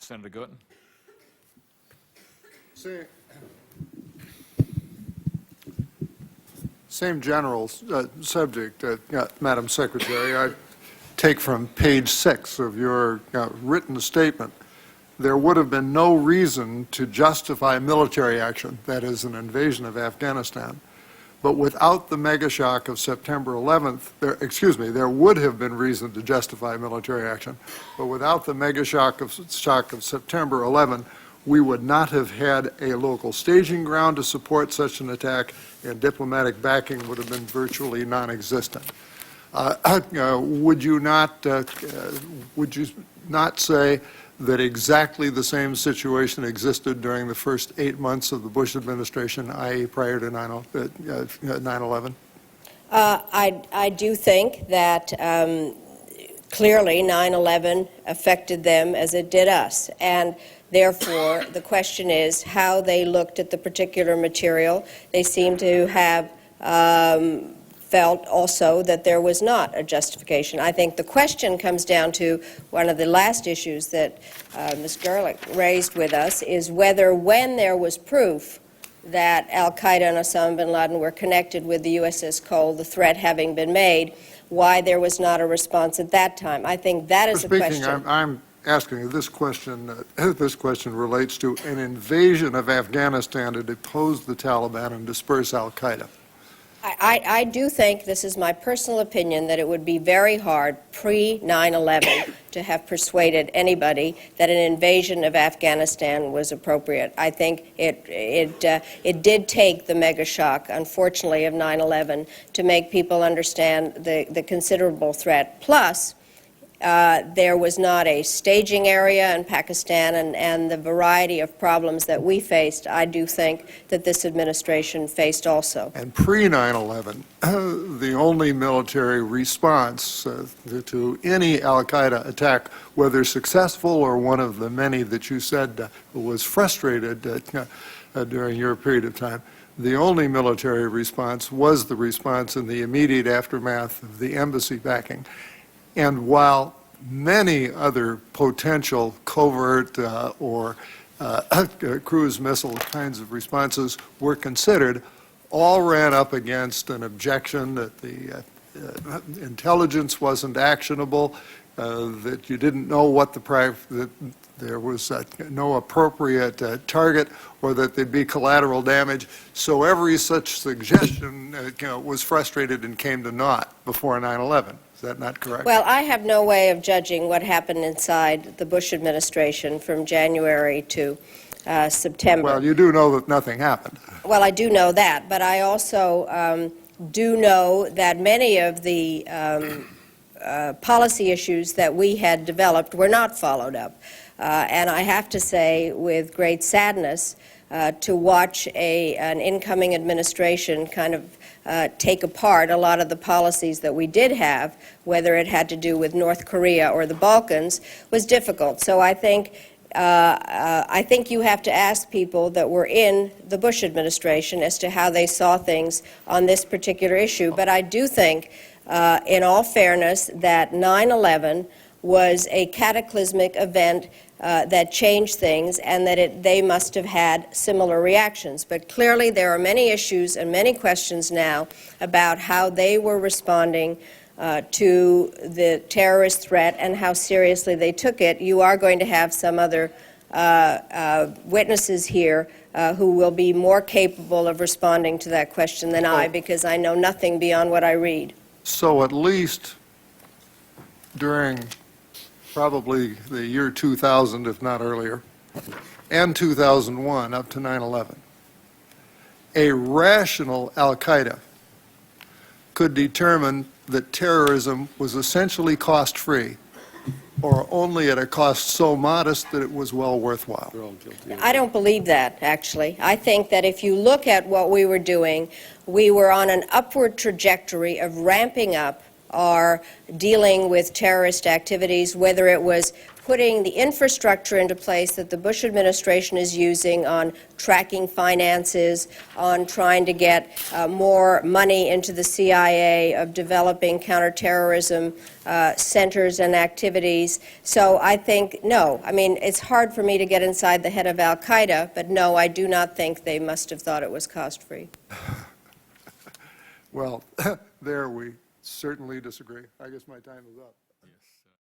Senator Gorton. Same general subject, Madam Secretary. I take from page 6 of your written statement. There would have been no reason to justify military action, that is, an invasion of Afghanistan. But without the mega shock of September 11th, there would have been reason to justify military action. But without the mega shock of September 11th, we would not have had a local staging ground to support such an attack, and diplomatic backing would have been virtually non-existent. Would you not say that exactly the same situation existed during the first 8 months of the Bush administration, i.e. prior to 9/11? I do think that clearly 9/11 affected them as it did us, and therefore the question is how they looked at the particular material. They seem to have felt also that there was not a justification. I think the question comes down to one of the last issues that Ms. Gerlich raised with us, is whether when there was proof that al-Qaeda and Osama bin Laden were connected with the USS Cole, the threat having been made, why there was not a response at that time. I think that is a question. I'm asking you this question. This question relates to an invasion of Afghanistan to depose the Taliban and disperse al-Qaeda. I do think, this is my personal opinion, that it would be very hard pre-9/11 to have persuaded anybody that an invasion of Afghanistan was appropriate. I think it did take the mega shock, unfortunately, of 9/11 to make people understand the considerable threat. Plus, there was not a staging area in Pakistan, and the variety of problems that we faced, I do think that this administration faced also. And pre-9/11, the only military response to any al-Qaeda attack, whether successful or one of the many that you said was frustrated during your period of time, the only military response was the response in the immediate aftermath of the embassy backing. And while many other potential covert or cruise missile kinds of responses were considered, all ran up against an objection that the intelligence wasn't actionable, that you didn't know what that there was no appropriate target, or that there'd be collateral damage. So every such suggestion was frustrated and came to naught before 9/11. Is that not correct? Well, I have no way of judging what happened inside the Bush administration from January to September. Well, you do know that nothing happened. Well, I do know that, but I also do know that many of the policy issues that we had developed were not followed up. And I have to say, with great sadness, to watch an incoming administration kind of take apart a lot of the policies that we did have, whether it had to do with North Korea or the Balkans, was difficult. So I think you have to ask people that were in the Bush administration as to how they saw things on this particular issue. But I do think, in all fairness, that 9/11 was a cataclysmic event that changed things, and that they must have had similar reactions. But clearly there are many issues and many questions now about how they were responding to the terrorist threat and how seriously they took it. You are going to have some other witnesses here who will be more capable of responding to that question than I, because I know nothing beyond what I read. So at least during probably the year 2000, if not earlier, and 2001 up to 9/11, a rational al-Qaeda could determine that terrorism was essentially cost-free, or only at a cost so modest that it was well worthwhile. I don't believe that, actually. I think that if you look at what we were doing, we were on an upward trajectory of ramping up our dealing with terrorist activities, whether it was putting the infrastructure into place that the Bush administration is using on tracking finances, on trying to get more money into the CIA, of developing counterterrorism centers and activities. So I think, no, I mean, it's hard for me to get inside the head of al-Qaeda, but no, I do not think they must have thought it was cost-free. Well, there we certainly disagree. I guess my time is up.